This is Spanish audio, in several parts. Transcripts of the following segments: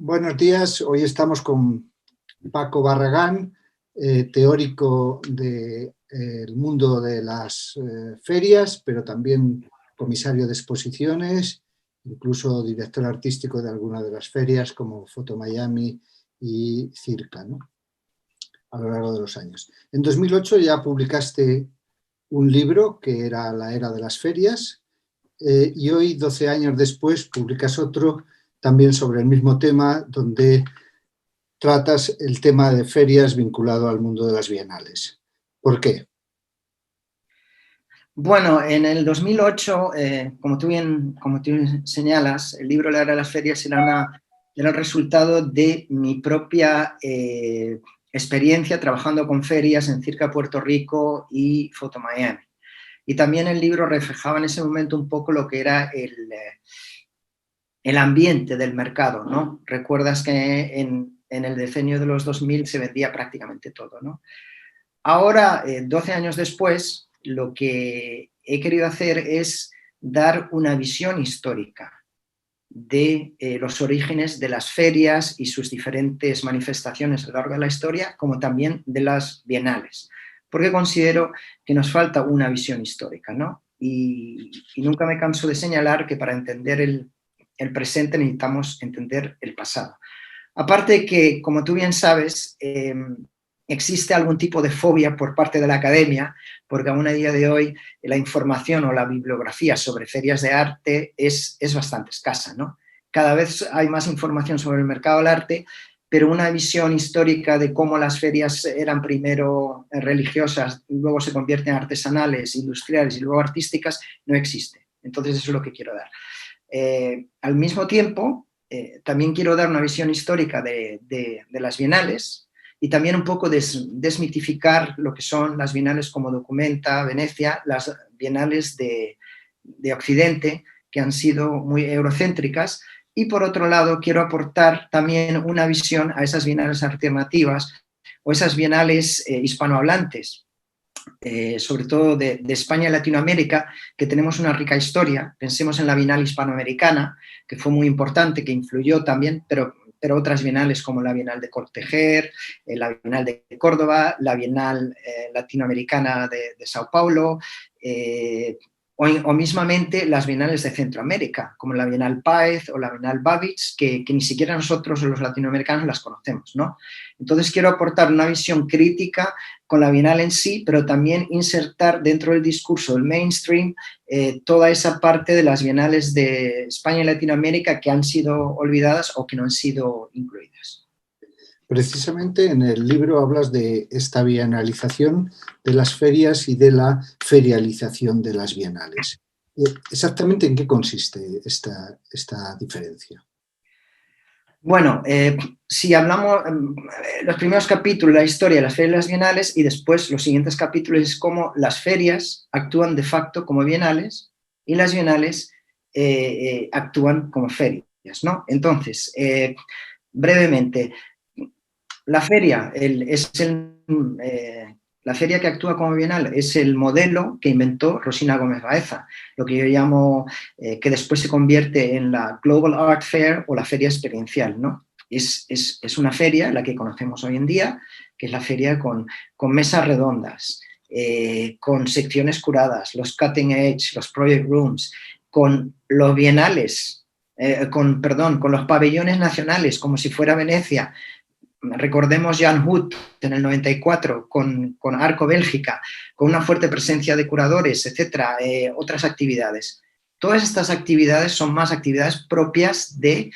Buenos días, hoy estamos con Paco Barragán, teórico del mundo de las ferias, pero también comisario de exposiciones, incluso director artístico de algunas de las ferias como Foto Miami y Circa, ¿no?, a lo largo de los años. En 2008 ya publicaste un libro que era La era de las ferias y hoy, 12 años después, publicas otro también sobre el mismo tema, donde tratas el tema de ferias vinculado al mundo de las bienales. ¿Por qué? Bueno, en el 2008, como tú señalas, el libro La era de las ferias era el resultado de mi propia experiencia trabajando con ferias en Circa Puerto Rico y Foto Miami. Y también el libro reflejaba en ese momento un poco lo que era el ambiente del mercado, ¿no? Recuerdas que en el decenio de los 2000 se vendía prácticamente todo, ¿no? Ahora, 12 años después, lo que he querido hacer es dar una visión histórica de los orígenes de las ferias y sus diferentes manifestaciones a lo largo de la historia, como también de las bienales, porque considero que nos falta una visión histórica, ¿no? Y nunca me canso de señalar que para entender el presente necesitamos entender el pasado. Aparte de que, como tú bien sabes, existe algún tipo de fobia por parte de la academia, porque aún a día de hoy la información o la bibliografía sobre ferias de arte es bastante escasa, ¿no? Cada vez hay más información sobre el mercado del arte, pero una visión histórica de cómo las ferias eran primero religiosas, luego se convierten en artesanales, industriales y luego artísticas, no existe. Entonces eso es lo que quiero dar. Al mismo tiempo, también quiero dar una visión histórica de las bienales y también un poco desmitificar lo que son las bienales como Documenta, Venecia, las bienales de Occidente, que han sido muy eurocéntricas. Y por otro lado, quiero aportar también una visión a esas bienales alternativas o esas bienales hispanohablantes, sobre todo de España y Latinoamérica, que tenemos una rica historia. Pensemos en la Bienal Hispanoamericana, que fue muy importante, que influyó también, pero otras bienales como la Bienal de Cortejer, la Bienal de Córdoba, la Bienal Latinoamericana de Sao Paulo, o mismamente las bienales de Centroamérica, como la Bienal Páez o la Bienal Babbage, que ni siquiera nosotros los latinoamericanos las conocemos, ¿no? Entonces quiero aportar una visión crítica con la bienal en sí, pero también insertar dentro del discurso del mainstream toda esa parte de las bienales de España y Latinoamérica que han sido olvidadas o que no han sido incluidas. Precisamente en el libro hablas de esta bienalización de las ferias y de la ferialización de las bienales. ¿Exactamente en qué consiste esta diferencia? Bueno, si hablamos, los primeros capítulos, la historia de las ferias y las bienales, y después los siguientes capítulos es cómo las ferias actúan de facto como bienales y las bienales actúan como ferias, ¿no? Entonces, brevemente, la feria la feria que actúa como bienal es el modelo que inventó Rosina Gómez Baeza, lo que yo llamo que después se convierte en la Global Art Fair o la feria experiencial, ¿no? Es una feria, la que conocemos hoy en día, que es la feria con mesas redondas, con secciones curadas, los cutting edge, los project rooms, con los bienales, con los pabellones nacionales, como si fuera Venecia. Recordemos Jan Hut en el 94 con Arco Bélgica, con una fuerte presencia de curadores, etcétera, otras actividades. Todas estas actividades son más actividades propias de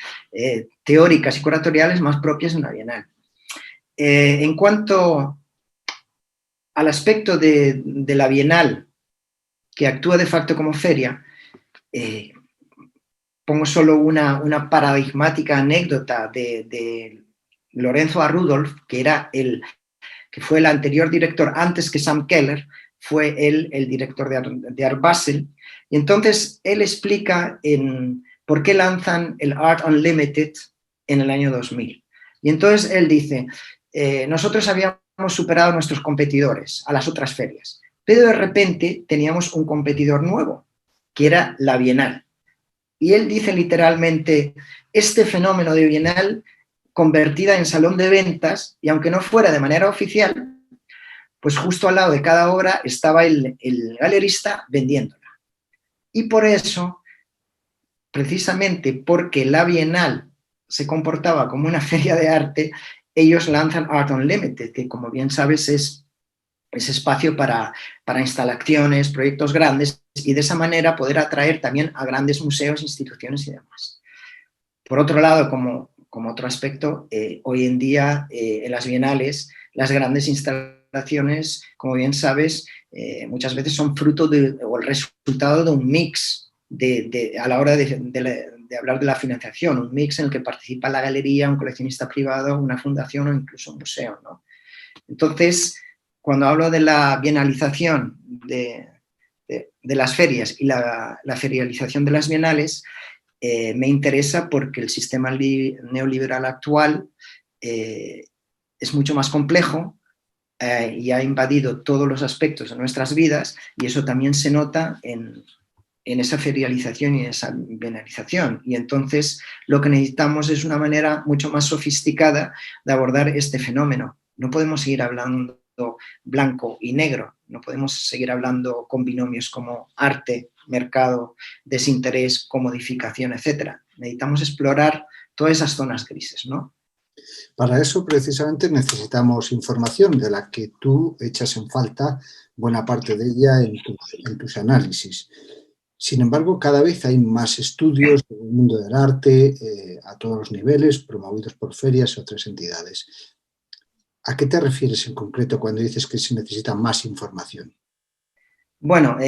teóricas y curatoriales más propias de una bienal. En cuanto al aspecto de la bienal que actúa de facto como feria, pongo solo una paradigmática anécdota de Lorenzo A. Rudolph, que fue el anterior director, antes que Sam Keller, fue él el director de Art Basel. Y entonces él explica por qué lanzan el Art Unlimited en el año 2000. Y entonces él dice, nosotros habíamos superado a nuestros competidores, a las otras ferias, pero de repente teníamos un competidor nuevo, que era la Bienal. Y él dice literalmente, este fenómeno de bienal convertida en salón de ventas, y aunque no fuera de manera oficial, pues justo al lado de cada obra estaba el galerista vendiéndola. Y por eso, precisamente porque la Bienal se comportaba como una feria de arte, ellos lanzan Art Unlimited, que como bien sabes es espacio para instalaciones, proyectos grandes, y de esa manera poder atraer también a grandes museos, instituciones y demás. Por otro lado, como otro aspecto, hoy en día en las bienales, las grandes instalaciones, como bien sabes, muchas veces son fruto o el resultado de un mix a la hora de hablar de la financiación, un mix en el que participa la galería, un coleccionista privado, una fundación o incluso un museo, ¿no? Entonces, cuando hablo de la bienalización de las ferias y la ferialización de las bienales, me interesa porque el sistema neoliberal actual es mucho más complejo y ha invadido todos los aspectos de nuestras vidas, y eso también se nota en esa ferialización y en esa bienalización. Y entonces lo que necesitamos es una manera mucho más sofisticada de abordar este fenómeno. No podemos seguir hablando blanco y negro, no podemos seguir hablando con binomios como arte, mercado, desinterés, comodificación, etc. Necesitamos explorar todas esas zonas grises, ¿no? Para eso, precisamente, necesitamos información de la que tú echas en falta buena parte de ella en tus análisis. Sin embargo, cada vez hay más estudios del mundo del arte a todos los niveles, promovidos por ferias y otras entidades. ¿A qué te refieres en concreto cuando dices que se necesita más información? Bueno,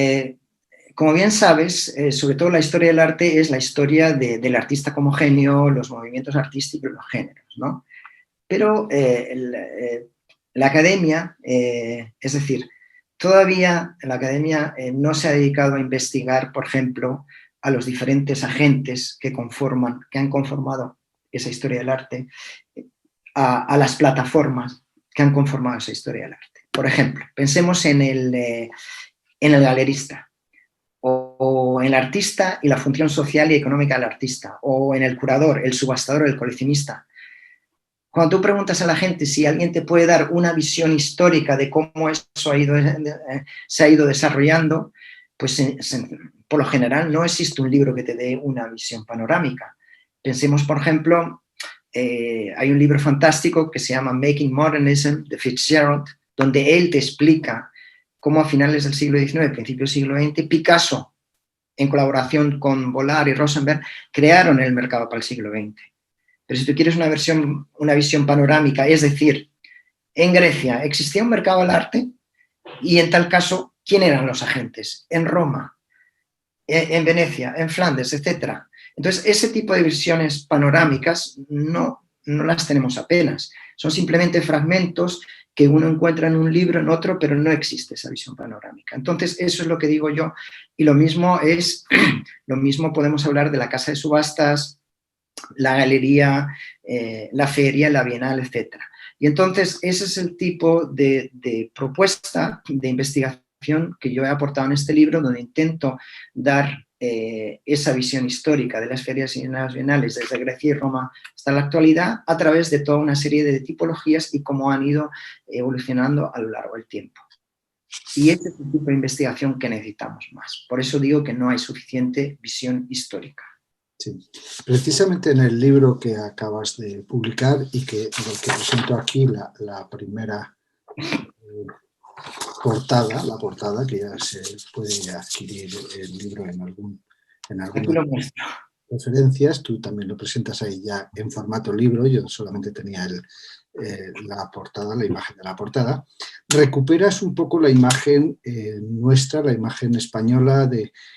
como bien sabes, sobre todo la historia del arte es la historia del artista como genio, los movimientos artísticos y los géneros, ¿no? Pero la academia, es decir, todavía la academia no se ha dedicado a investigar, por ejemplo, a los diferentes agentes que han conformado esa historia del arte, a las plataformas que han conformado esa historia del arte. Por ejemplo, pensemos en el galerista, o en el artista y la función social y económica del artista, o en el curador, el subastador, el coleccionista. Cuando tú preguntas a la gente si alguien te puede dar una visión histórica de cómo eso se ha ido desarrollando, pues por lo general no existe un libro que te dé una visión panorámica. Pensemos, por ejemplo, hay un libro fantástico que se llama Making Modernism, de Fitzgerald, donde él te explica cómo a finales del siglo XIX, principios del siglo XX, Picasso, en colaboración con Vollard y Rosenberg, crearon el mercado para el siglo XX. Pero si tú quieres una visión panorámica, es decir, en Grecia existía un mercado del arte y en tal caso, ¿quién eran los agentes? En Roma, en Venecia, en Flandes, etc. Entonces, ese tipo de visiones panorámicas no las tenemos apenas. Son simplemente fragmentos que uno encuentra en un libro, en otro, pero no existe esa visión panorámica. Entonces, eso es lo que digo yo. Y lo mismo podemos hablar de la casa de subastas, la galería, la feria, la bienal, etc. Y entonces ese es el tipo de propuesta, de investigación que yo he aportado en este libro, donde intento dar esa visión histórica de las ferias y las bienales desde Grecia y Roma hasta la actualidad, a través de toda una serie de tipologías y cómo han ido evolucionando a lo largo del tiempo. Y este es el tipo de investigación que necesitamos más. Por eso digo que no hay suficiente visión histórica. Sí. Precisamente en el libro que acabas de publicar y del que presento aquí la primera portada, que ya se puede adquirir el libro en algunas referencias, tú también lo presentas ahí ya en formato libro, yo solamente tenía la portada, la imagen de la portada. Recuperas un poco la imagen nuestra, la imagen española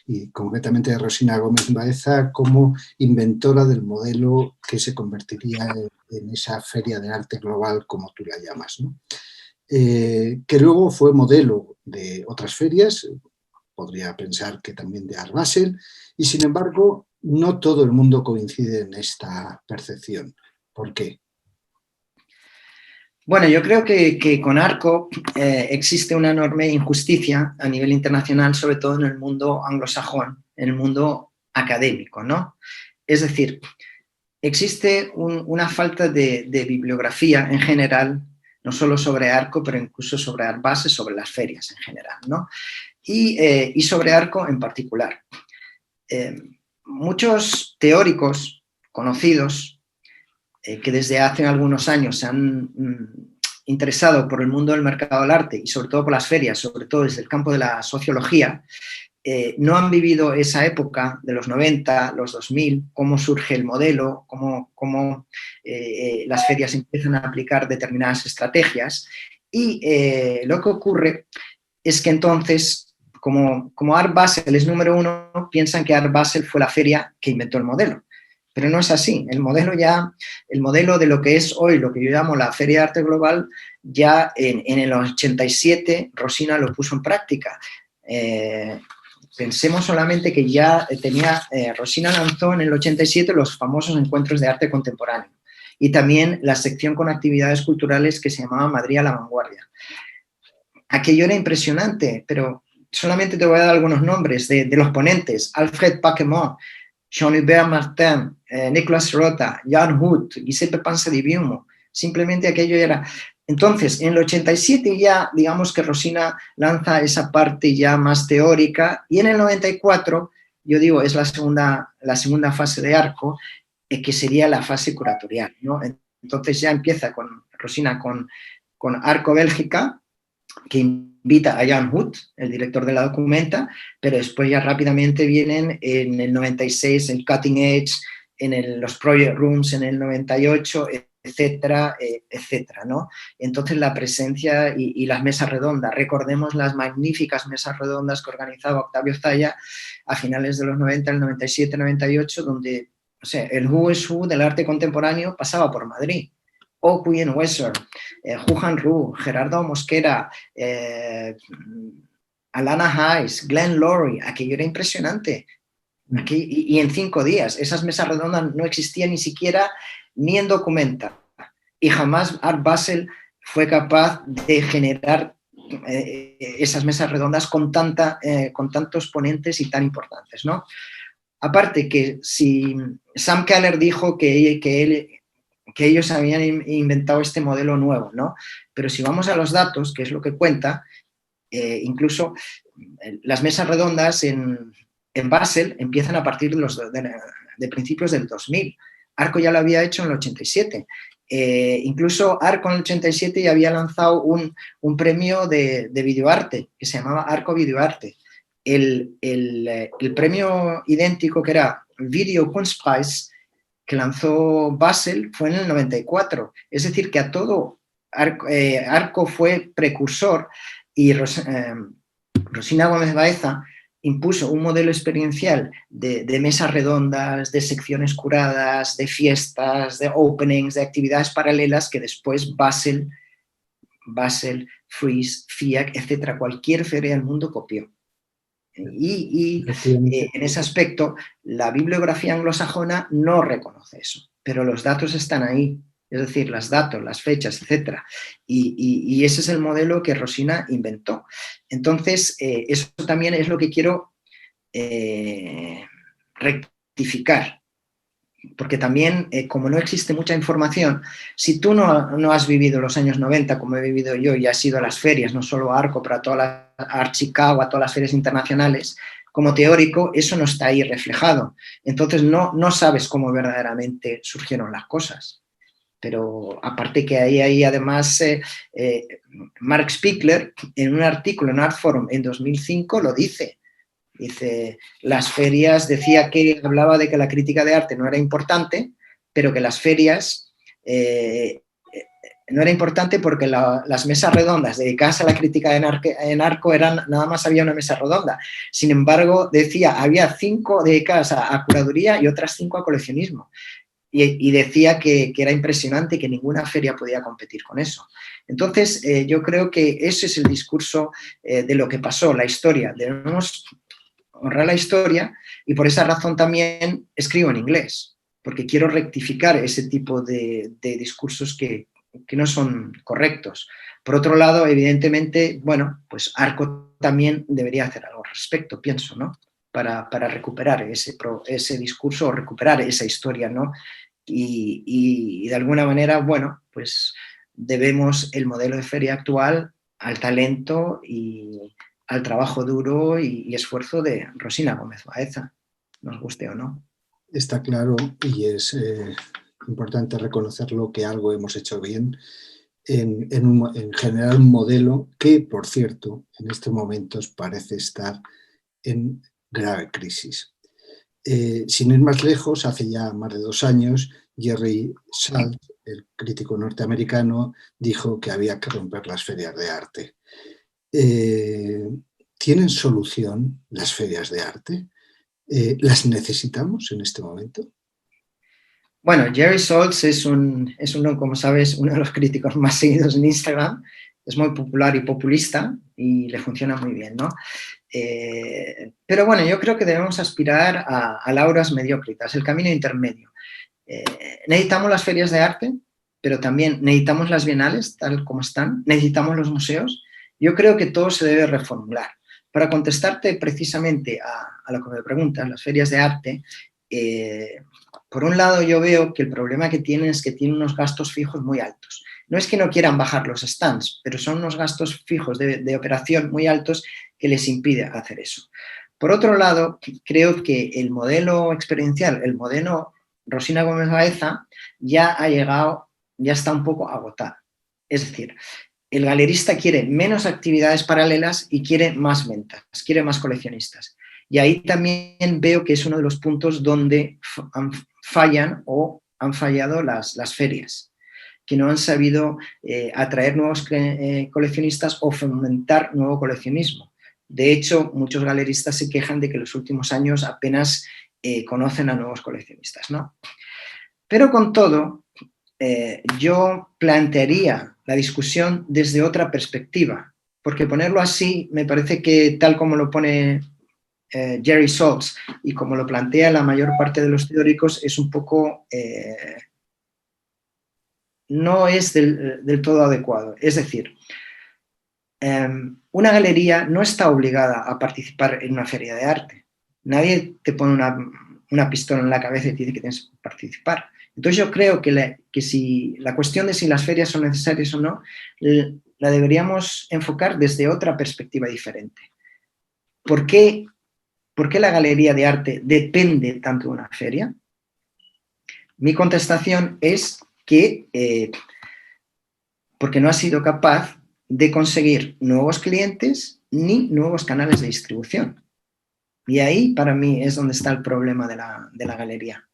y concretamente de Rosina Gómez Baeza como inventora del modelo que se convertiría en esa feria de arte global, como tú la llamas, ¿no? Que luego fue modelo de otras ferias, podría pensar que también de Art Basel, y sin embargo no todo el mundo coincide en esta percepción. ¿Por qué? Bueno, yo creo que con Arco existe una enorme injusticia a nivel internacional, sobre todo en el mundo anglosajón, en el mundo académico, ¿no? Es decir, existe una falta de bibliografía en general, no solo sobre Arco, pero incluso sobre Art Basel, sobre las ferias en general, ¿no? Y sobre Arco en particular. Muchos teóricos conocidos que desde hace algunos años se han interesado por el mundo del mercado del arte y sobre todo por las ferias, sobre todo desde el campo de la sociología, no han vivido esa época de los 90, los 2000, cómo surge el modelo, cómo las ferias empiezan a aplicar determinadas estrategias y lo que ocurre es que entonces, como Art Basel es número uno, piensan que Art Basel fue la feria que inventó el modelo. Pero no es así. El modelo de lo que es hoy, lo que yo llamo la Feria de Arte Global, ya en el 87 Rosina lo puso en práctica. Pensemos solamente que ya Rosina lanzó en el 87 los famosos encuentros de arte contemporáneo y también la sección con actividades culturales que se llamaba Madrid a la vanguardia. Aquello era impresionante, pero solamente te voy a dar algunos nombres de los ponentes: Alfred Paquemont, Jean-Hubert Martin, Nicolas Rota, Jan Hut, Giuseppe Pansa di Viumo. Simplemente aquello era... Entonces, en el 87 ya, digamos que Rosina lanza esa parte ya más teórica, y en el 94, yo digo, es la segunda fase de Arco, que sería la fase curatorial, ¿no? Entonces ya empieza Rosina con Arco Bélgica, que invita a Jan Hut, el director de la Documenta, pero después ya rápidamente vienen en el 96 el Cutting Edge, los Project Rooms en el 98, etcétera, etcétera, ¿no? Entonces la presencia y las mesas redondas, recordemos las magníficas mesas redondas que organizaba Octavio Zaya a finales de los 90, el 97, 98, donde, o sea, el who is who del arte contemporáneo pasaba por Madrid. O Quyen Wesser, Juhan Ru, Gerardo Mosquera, Alana Hayes, Glenn Laurie, aquello era impresionante. Y en 5 días, esas mesas redondas no existían ni siquiera ni en Documenta. Y jamás Art Basel fue capaz de generar esas mesas redondas con tantos ponentes y tan importantes, ¿no? Aparte que si Sam Keller dijo que ellos habían inventado este modelo nuevo, ¿no? Pero si vamos a los datos, que es lo que cuenta, incluso las mesas redondas en Basel empiezan a partir de principios del 2000. Arco ya lo había hecho en el 87. Incluso Arco en el 87 ya había lanzado un premio de videoarte que se llamaba Arco Videoarte. El premio idéntico, que era Video Kunstpreis, que lanzó Basel, fue en el 94. Es decir, que a todo Arco fue precursor, y Rosina Gómez Baeza impuso un modelo experiencial de mesas redondas, de secciones curadas, de fiestas, de openings, de actividades paralelas que después Basel, Frieze, FIAC, etcétera, cualquier feria del mundo copió. Y en ese aspecto, la bibliografía anglosajona no reconoce eso, pero los datos están ahí, es decir, los datos, las fechas, etc. Y ese es el modelo que Rosina inventó. Entonces, eso también es lo que quiero rectificar, porque también, como no existe mucha información, si tú no has vivido los años 90 como he vivido yo y has ido a las ferias, no solo a Arco, pero a todas las Art Chicago, a todas las ferias internacionales, como teórico, eso no está ahí reflejado. Entonces no sabes cómo verdaderamente surgieron las cosas. Pero aparte que ahí además Mark Spiegler, en un artículo en Artforum en 2005, lo dice. Dice, las ferias, decía que hablaba de que la crítica de arte no era importante, pero que las ferias no era importante porque las mesas redondas dedicadas a la crítica en Arco nada más había una mesa redonda. Sin embargo, decía, había 5 dedicadas a curaduría y otras 5 a coleccionismo. Y decía que era impresionante y que ninguna feria podía competir con eso. Entonces, yo creo que ese es el discurso de lo que pasó, la historia. Debemos honrar la historia, y por esa razón también escribo en inglés, porque quiero rectificar ese tipo de discursos que no son correctos. Por otro lado, evidentemente, bueno, pues Arco también debería hacer algo al respecto, pienso, ¿no? para recuperar ese discurso o recuperar esa historia, ¿no? Y de alguna manera, bueno, pues debemos el modelo de feria actual al talento y al trabajo duro y esfuerzo de Rosina Gómez Baeza, nos guste o no. Está claro y es importante reconocerlo que algo hemos hecho bien en generar un modelo que, por cierto, en estos momentos parece estar en grave crisis. Sin ir más lejos, hace ya más de 2 años, Jerry Saltz, el crítico norteamericano, dijo que había que romper las ferias de arte. ¿Tienen solución las ferias de arte? ¿Las necesitamos en este momento? Bueno, Jerry Saltz es uno, como sabes, uno de los críticos más seguidos en Instagram. Es muy popular y populista y le funciona muy bien, ¿no? Pero bueno, yo creo que debemos aspirar a lauras mediocritas, el camino intermedio. Necesitamos las ferias de arte, pero también necesitamos las bienales, tal como están, necesitamos los museos. Yo creo que todo se debe reformular. Para contestarte precisamente a lo que me preguntas, las ferias de arte, por un lado yo veo que el problema que tienen es que tienen unos gastos fijos muy altos. No es que no quieran bajar los stands, pero son unos gastos fijos de operación muy altos que les impide hacer eso. Por otro lado, creo que el modelo experiencial, el modelo Rosina Gómez Baeza, ya ha llegado, ya está un poco agotado. Es decir, el galerista quiere menos actividades paralelas y quiere más ventas, quiere más coleccionistas. Y ahí también veo que es uno de los puntos donde fallan o han fallado las ferias, que no han sabido atraer nuevos coleccionistas o fomentar nuevo coleccionismo. De hecho, muchos galeristas se quejan de que en los últimos años apenas conocen a nuevos coleccionistas, ¿no? Pero con todo, yo plantearía la discusión desde otra perspectiva, porque ponerlo así me parece que tal como lo pone Jerry Saltz y como lo plantea la mayor parte de los teóricos es un poco, no es del todo adecuado. Es decir, una galería no está obligada a participar en una feria de arte. Nadie te pone una pistola en la cabeza y te dice que tienes que participar. Entonces yo creo que si la cuestión de si las ferias son necesarias o no, la deberíamos enfocar desde otra perspectiva diferente. ¿Por qué la galería de arte depende tanto de una feria? Mi contestación es que porque no ha sido capaz de conseguir nuevos clientes ni nuevos canales de distribución. Y ahí para mí es donde está el problema de la galería.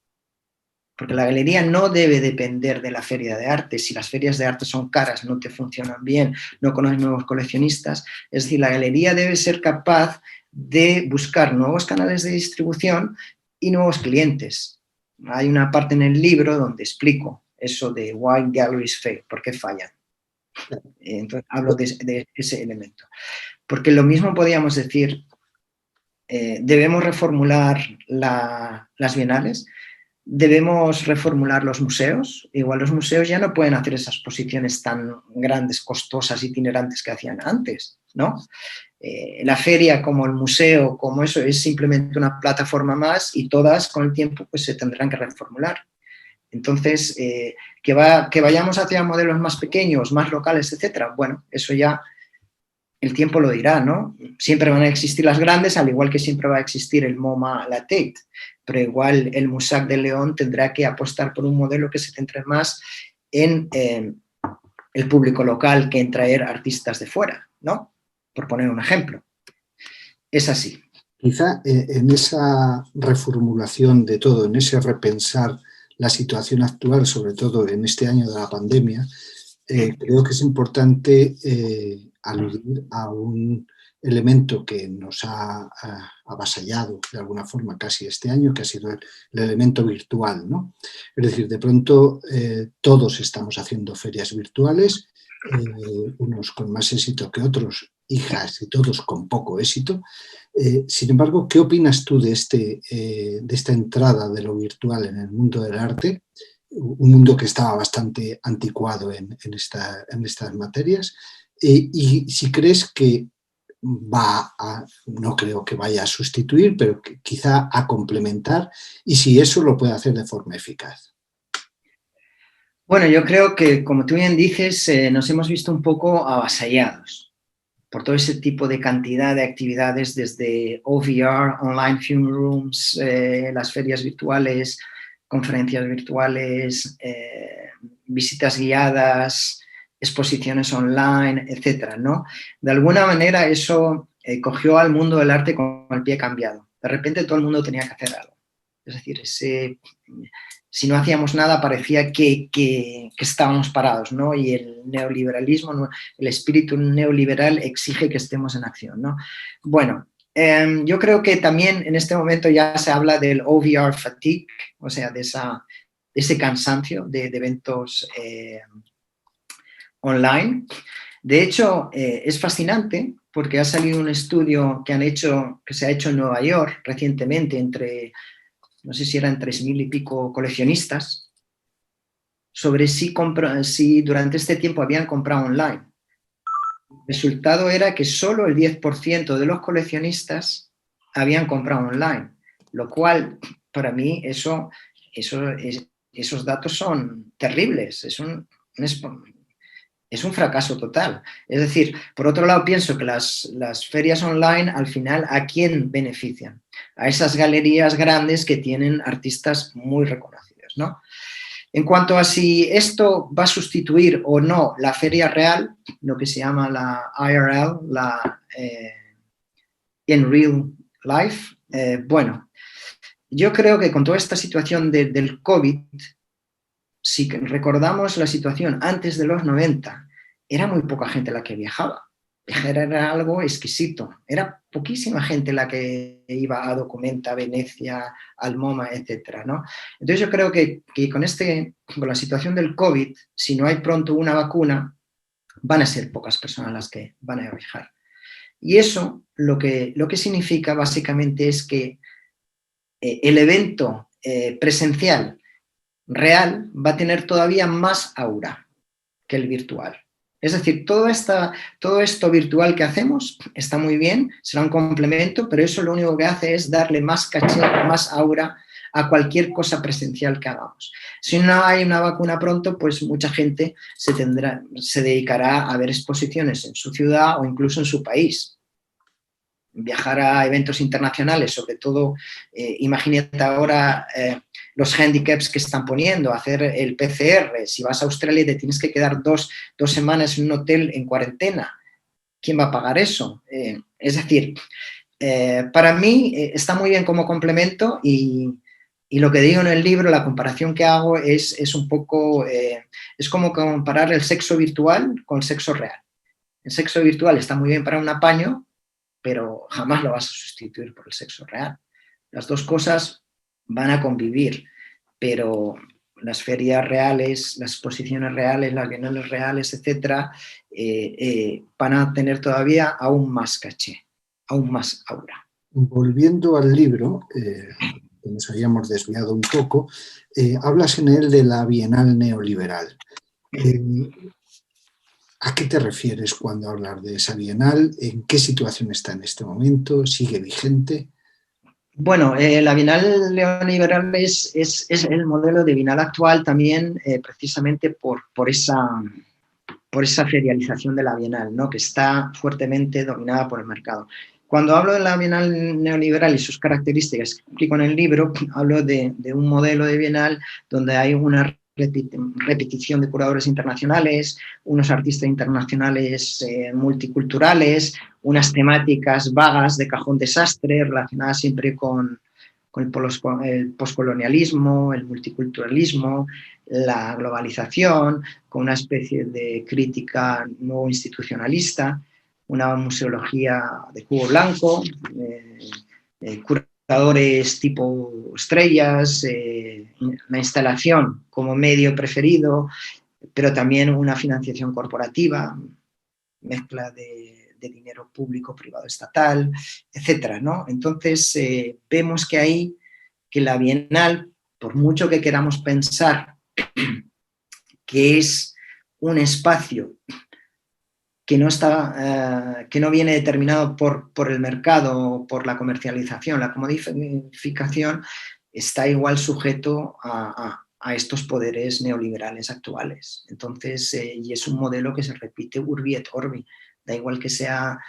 Porque la galería no debe depender de la feria de arte. Si las ferias de arte son caras, no te funcionan bien, no conoces nuevos coleccionistas. Es decir, la galería debe ser capaz de buscar nuevos canales de distribución y nuevos clientes. Hay una parte en el libro donde explico eso de why galleries fail, por qué fallan. Entonces hablo de ese elemento. Porque lo mismo podríamos decir, debemos reformular las bienales, debemos reformular los museos. Igual los museos ya no pueden hacer esas exposiciones tan grandes, costosas, itinerantes que hacían antes, ¿no? La feria como el museo, como eso, es simplemente una plataforma más y todas con el tiempo pues se tendrán que reformular. Entonces, que vayamos hacia modelos más pequeños, más locales, etcétera, bueno, eso ya el tiempo lo dirá, ¿no? Siempre van a existir las grandes, al igual que siempre va a existir el MoMA, la Tate, pero igual el Mussac de León tendrá que apostar por un modelo que se centre más en el público local que en traer artistas de fuera, ¿no? Por poner un ejemplo. Es así. Quizá en esa reformulación de todo, en ese repensar la situación actual, sobre todo en este año de la pandemia, creo que es importante aludir a un elemento que nos ha avasallado de alguna forma casi este año, que ha sido el elemento virtual, ¿no? Es decir, de pronto todos estamos haciendo ferias virtuales, unos con más éxito que otros, hijas y todos con poco éxito. Sin embargo, ¿qué opinas tú de esta entrada de lo virtual en el mundo del arte? Un mundo que estaba bastante anticuado en estas materias. Y si crees que no creo que vaya a sustituir, pero quizá a complementar, y si eso lo puede hacer de forma eficaz. Bueno, yo creo que, como tú bien dices, nos hemos visto un poco avasallados por todo ese tipo de cantidad de actividades, desde OVR, Online Film Rooms, las ferias virtuales, conferencias virtuales, visitas guiadas, exposiciones online, etcétera, ¿no? De alguna manera eso cogió al mundo del arte con el pie cambiado. De repente todo el mundo tenía que hacer algo. Es decir, si no hacíamos nada parecía que estábamos parados, ¿no? Y el neoliberalismo, el espíritu neoliberal exige que estemos en acción, ¿no? Bueno, yo creo que también en este momento ya se habla del OVR fatigue, o sea, de ese cansancio de eventos online. De hecho, es fascinante porque ha salido un estudio que se ha hecho en Nueva York recientemente entre, no sé si eran 3.000 y pico coleccionistas, sobre si durante este tiempo habían comprado online. El resultado era que solo el 10% de los coleccionistas habían comprado online, lo cual para mí esos datos son terribles, es un fracaso total. Es decir, por otro lado pienso que las ferias online al final ¿a quién benefician? A esas galerías grandes que tienen artistas muy reconocidos, ¿no? En cuanto a si esto va a sustituir o no la feria real, lo que se llama la IRL, la in real life, bueno, yo creo que con toda esta situación del COVID, si recordamos la situación antes de los 90, era muy poca gente la que viajaba. Viajar era algo exquisito. Era poquísima gente la que iba a Documenta, a Venecia, al MoMA, etcétera, ¿no? Entonces yo creo que con la situación del COVID, si no hay pronto una vacuna, van a ser pocas personas las que van a viajar. Y eso lo que significa básicamente es que el evento presencial real va a tener todavía más aura que el virtual. Es decir, todo esto virtual que hacemos está muy bien, será un complemento, pero eso lo único que hace es darle más caché, más aura a cualquier cosa presencial que hagamos. Si no hay una vacuna pronto, pues mucha gente se dedicará a ver exposiciones en su ciudad o incluso en su país. Viajar a eventos internacionales, sobre todo, imagínate ahora los handicaps que están poniendo, hacer el PCR. Si vas a Australia y te tienes que quedar dos semanas en un hotel en cuarentena, ¿quién va a pagar eso? Es decir, para mí está muy bien como complemento y lo que digo en el libro, la comparación que hago es un poco, es como comparar el sexo virtual con el sexo real. El sexo virtual está muy bien para un apaño, pero jamás lo vas a sustituir por el sexo real. Las dos cosas van a convivir, pero las ferias reales, las exposiciones reales, las bienales reales, etcétera, van a tener todavía aún más caché, aún más aura. Volviendo al libro, que nos habíamos desviado un poco, hablas en él de la Bienal neoliberal. ¿A qué te refieres cuando hablas de esa Bienal? ¿En qué situación está en este momento? ¿Sigue vigente? Bueno, la Bienal neoliberal es el modelo de Bienal actual también precisamente por esa ferialización de la Bienal, ¿no? Que está fuertemente dominada por el mercado. Cuando hablo de la Bienal neoliberal y sus características que explico en el libro, hablo de un modelo de Bienal donde hay una repetición de curadores internacionales, unos artistas internacionales multiculturales, unas temáticas vagas de cajón desastre relacionadas siempre con el poscolonialismo, el multiculturalismo, la globalización, con una especie de crítica no institucionalista, una museología de cubo blanco, curadores tipo estrellas, la instalación como medio preferido, pero también una financiación corporativa, mezcla de dinero público, privado, estatal, etcétera, ¿no? Entonces, vemos que la Bienal, por mucho que queramos pensar que es un espacio que no viene determinado por el mercado o por la comercialización, la comodificación, está igual sujeto a estos poderes neoliberales actuales. Entonces, y es un modelo que se repite urbi et orbi. Da igual que sea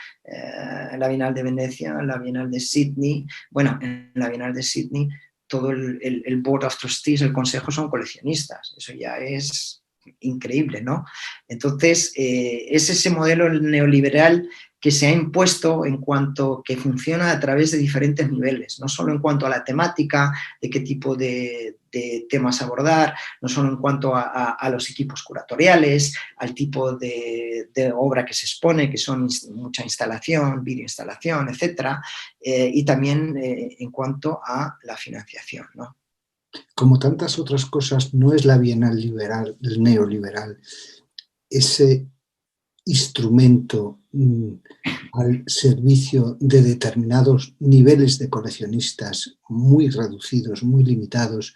la Bienal de Venecia, la Bienal de Sydney. Bueno, en la Bienal de Sydney todo el Board of Trustees, el consejo, son coleccionistas. Eso ya es increíble, ¿no? Entonces, es ese modelo neoliberal que se ha impuesto en cuanto que funciona a través de diferentes niveles, no solo en cuanto a la temática, de qué tipo de temas abordar, no solo en cuanto a los equipos curatoriales, al tipo de obra que se expone, que son mucha instalación, videoinstalación, etcétera, y también en cuanto a la financiación, ¿no? Como tantas otras cosas, no es la Bienal liberal, el neoliberal, ese instrumento al servicio de determinados niveles de coleccionistas muy reducidos, muy limitados,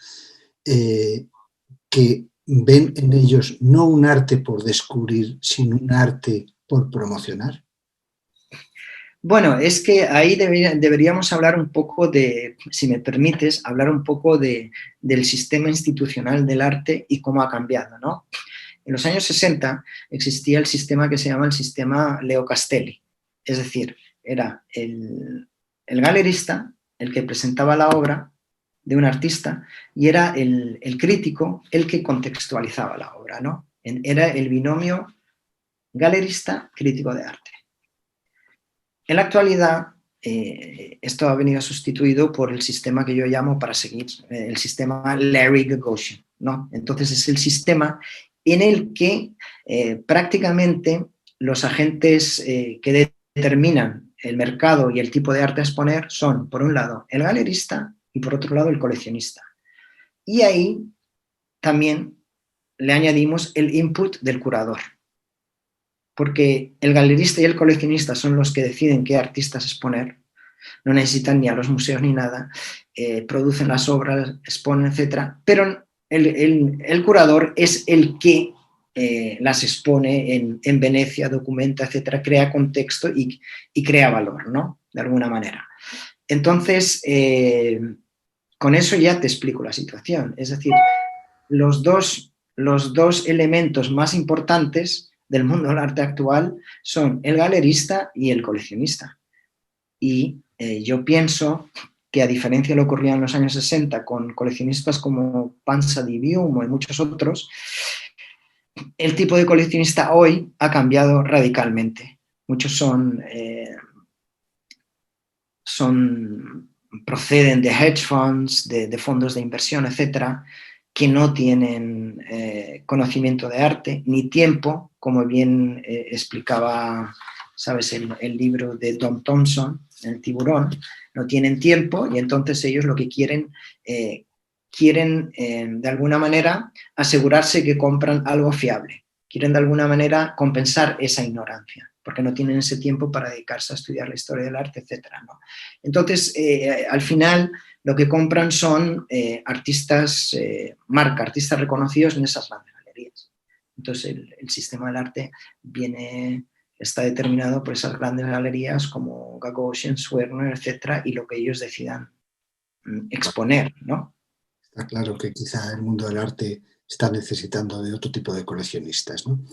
que ven en ellos no un arte por descubrir, sino un arte por promocionar. Bueno, es que ahí deberíamos hablar un poco de, si me permites, hablar un poco del sistema institucional del arte y cómo ha cambiado, ¿no? En los años 60 existía el sistema que se llama el sistema Leo Castelli, es decir, era el galerista el que presentaba la obra de un artista y era el crítico el que contextualizaba la obra, ¿no? Era el binomio galerista-crítico de arte. En la actualidad, esto ha venido sustituido por el sistema que yo llamo, para seguir, el sistema Larry Gagosian, ¿no? Entonces es el sistema en el que prácticamente los agentes que determinan el mercado y el tipo de arte a exponer son, por un lado, el galerista y por otro lado, el coleccionista. Y ahí también le añadimos el input del curador, porque el galerista y el coleccionista son los que deciden qué artistas exponer, no necesitan ni a los museos ni nada, producen las obras, exponen, etc. Pero el curador es el que las expone en Venecia, documenta, etc., crea contexto y crea valor, ¿no? De alguna manera. Entonces, con eso ya te explico la situación. Es decir, los dos elementos más importantes del mundo del arte actual son el galerista y el coleccionista. Y yo pienso que, a diferencia de lo que ocurría en los años 60 con coleccionistas como Pansa di Viumo y muchos otros, el tipo de coleccionista hoy ha cambiado radicalmente. Muchos proceden de hedge funds, de fondos de inversión, etcétera, que no tienen conocimiento de arte ni tiempo, como bien explicaba, sabes, el libro de Tom Thompson, El tiburón. No tienen tiempo y entonces ellos lo que quieren de alguna manera asegurarse que compran algo fiable, quieren de alguna manera compensar esa ignorancia, porque no tienen ese tiempo para dedicarse a estudiar la historia del arte, etcétera, ¿no? Entonces, al final, lo que compran son artistas, artistas reconocidos en esas grandes galerías. Entonces, el sistema del arte está determinado por esas grandes galerías como Gagosian, Werner, etcétera, y lo que ellos decidan exponer, ¿no? Está claro que quizá el mundo del arte está necesitando de otro tipo de coleccionistas, ¿no?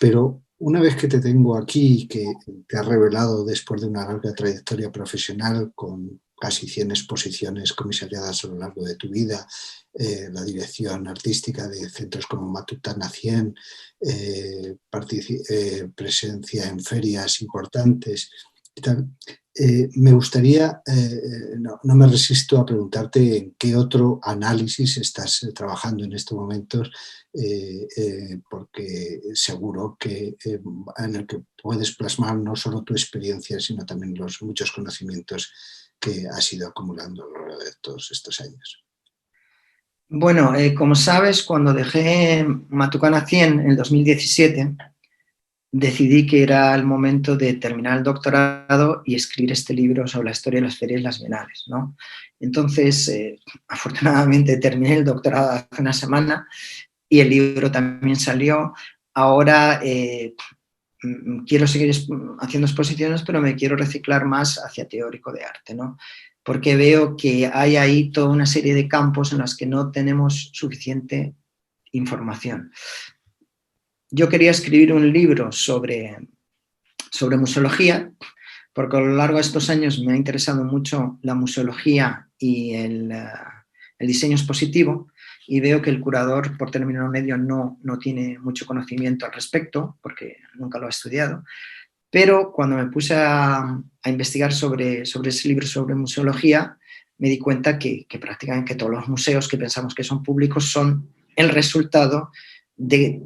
Pero una vez que te tengo aquí, que te has revelado después de una larga trayectoria profesional con casi 100 exposiciones comisariadas a lo largo de tu vida, la dirección artística de centros como Matutana 100, presencia en ferias importantes y tal, me gustaría, no me resisto a preguntarte en qué otro análisis estás trabajando en estos momentos, porque seguro que en el que puedes plasmar no solo tu experiencia, sino también los muchos conocimientos que has ido acumulando a lo largo de todos estos años. Bueno, como sabes, cuando dejé Matucana 100 en el 2017, decidí que era el momento de terminar el doctorado y escribir este libro sobre la historia de las ferias y las bienales, ¿no? Entonces, afortunadamente terminé el doctorado hace una semana y el libro también salió. Ahora quiero seguir haciendo exposiciones, pero me quiero reciclar más hacia teórico de arte, ¿no? Porque veo que hay ahí toda una serie de campos en los que no tenemos suficiente información. Yo quería escribir un libro sobre museología, porque a lo largo de estos años me ha interesado mucho la museología y el diseño expositivo, y veo que el curador, por término medio, no tiene mucho conocimiento al respecto, porque nunca lo ha estudiado. Pero cuando me puse a investigar sobre ese libro sobre museología, me di cuenta que prácticamente todos los museos que pensamos que son públicos son el resultado de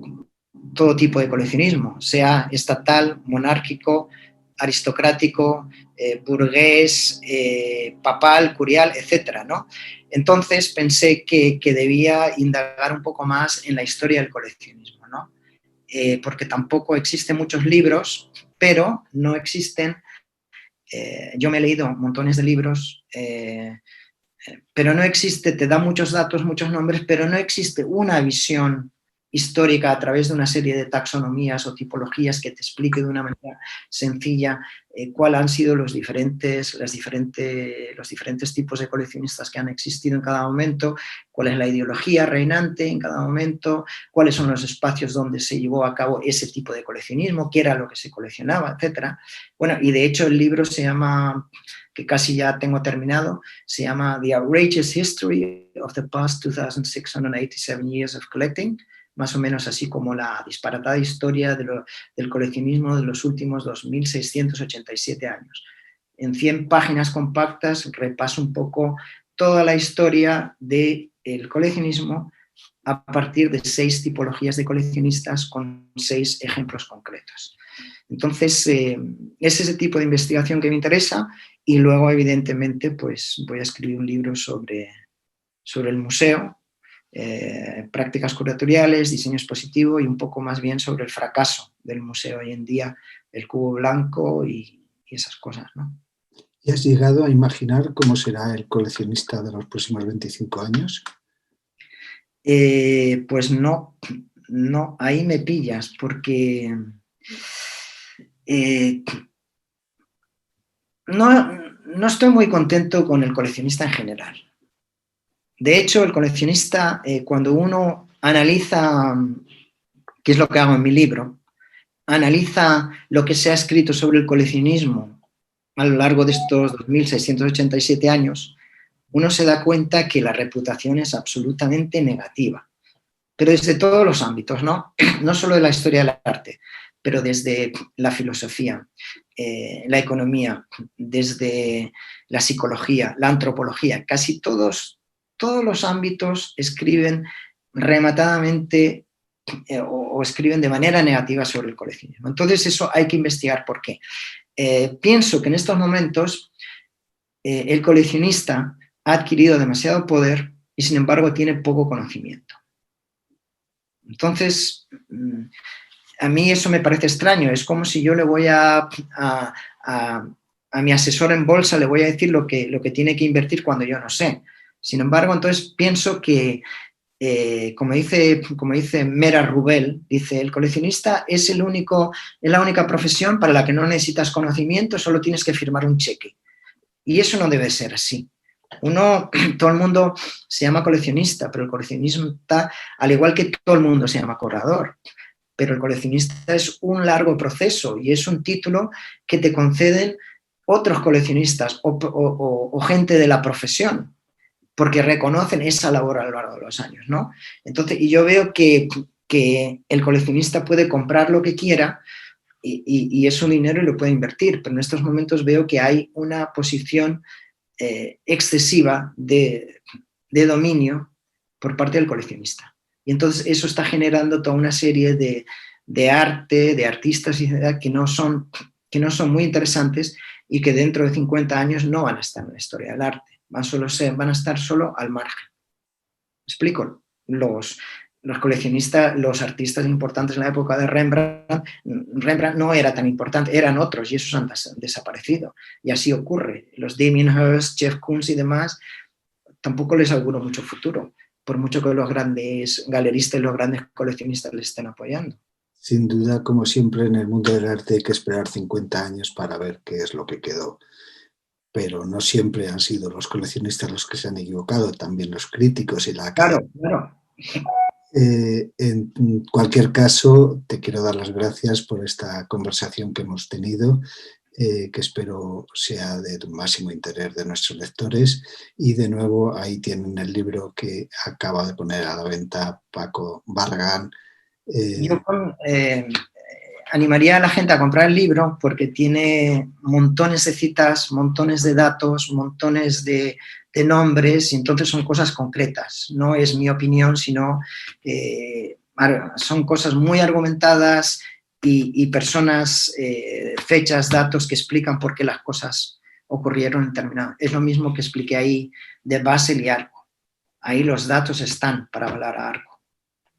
todo tipo de coleccionismo, sea estatal, monárquico, aristocrático, burgués, papal, curial, etcétera, ¿no? Entonces pensé que debía indagar un poco más en la historia del coleccionismo, ¿no? Porque tampoco existen muchos libros, pero no existen, yo me he leído montones de libros, pero no existe, te da muchos datos, muchos nombres, pero no existe una visión histórica a través de una serie de taxonomías o tipologías que te explique de una manera sencilla cuáles han sido los diferentes tipos de coleccionistas que han existido en cada momento, cuál es la ideología reinante en cada momento, cuáles son los espacios donde se llevó a cabo ese tipo de coleccionismo, qué era lo que se coleccionaba, etc. Bueno, y de hecho el libro se llama, que casi ya tengo terminado, se llama The Outrageous History of the Past 2,687 Years of Collecting, más o menos así como la disparatada historia del coleccionismo de los últimos 2.687 años. En 100 páginas compactas repaso un poco toda la historia del coleccionismo a partir de 6 tipologías de coleccionistas con 6 ejemplos concretos. Entonces, es ese tipo de investigación que me interesa, y luego, evidentemente, pues voy a escribir un libro sobre el museo, prácticas curatoriales, diseño expositivo y un poco más bien sobre el fracaso del museo hoy en día, el cubo blanco y esas cosas, ¿no? ¿Y has llegado a imaginar cómo será el coleccionista de los próximos 25 años? Pues no, ahí me pillas, porque no estoy muy contento con el coleccionista en general. De hecho, el coleccionista, cuando uno analiza, que es lo que hago en mi libro, analiza lo que se ha escrito sobre el coleccionismo a lo largo de estos 2.687 años, uno se da cuenta que la reputación es absolutamente negativa. Pero desde todos los ámbitos, ¿no? No solo de la historia del arte, pero desde la filosofía, la economía, desde la psicología, la antropología, casi todos los ámbitos escriben rematadamente o escriben de manera negativa sobre el coleccionismo. Entonces eso hay que investigar por qué. Pienso que en estos momentos el coleccionista ha adquirido demasiado poder y sin embargo tiene poco conocimiento. Entonces, a mí eso me parece extraño. Es como si yo le voy a mi asesor en bolsa, le voy a decir lo que tiene que invertir cuando yo no sé. Sin embargo, entonces pienso que, como dice Mera Rubel, dice, el coleccionista es la única profesión para la que no necesitas conocimiento, solo tienes que firmar un cheque. Y eso no debe ser así. Todo el mundo se llama coleccionista, pero el coleccionista, al igual que todo el mundo se llama corredor, pero el coleccionista es un largo proceso y es un título que te conceden otros coleccionistas o gente de la profesión, porque reconocen esa labor a lo largo de los años, ¿no? Entonces, y yo veo que el coleccionista puede comprar lo que quiera y es su dinero y lo puede invertir, pero en estos momentos veo que hay una posición excesiva de dominio por parte del coleccionista. Y entonces eso está generando toda una serie de arte, de artistas y que no son muy interesantes y que dentro de 50 años no van a estar en la historia del arte, van a estar solo al margen. ¿Me explico? Los coleccionistas, los artistas importantes en la época de Rembrandt no era tan importante, eran otros y esos han desaparecido. Y así ocurre. Los Damien Hirst, Jeff Koons y demás, tampoco les auguro mucho futuro, por mucho que los grandes galeristas y los grandes coleccionistas les estén apoyando. Sin duda, como siempre, en el mundo del arte hay que esperar 50 años para ver qué es lo que quedó. Pero no siempre han sido los coleccionistas los que se han equivocado, también los críticos y la academia. Claro, claro. En cualquier caso, te quiero dar las gracias por esta conversación que hemos tenido, que espero sea de máximo interés de nuestros lectores. Y de nuevo, ahí tienen el libro que acaba de poner a la venta Paco Barragán. Yo animaría a la gente a comprar el libro porque tiene montones de citas, montones de datos, montones de nombres, y entonces son cosas concretas. No es mi opinión, sino son cosas muy argumentadas y personas, fechas, datos que explican por qué las cosas ocurrieron en determinado. Es lo mismo que expliqué ahí de Basel y Arco. Ahí los datos están para hablar a Arco.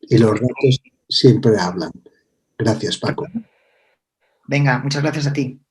Y los datos siempre hablan. Gracias, Paco. Venga, muchas gracias a ti.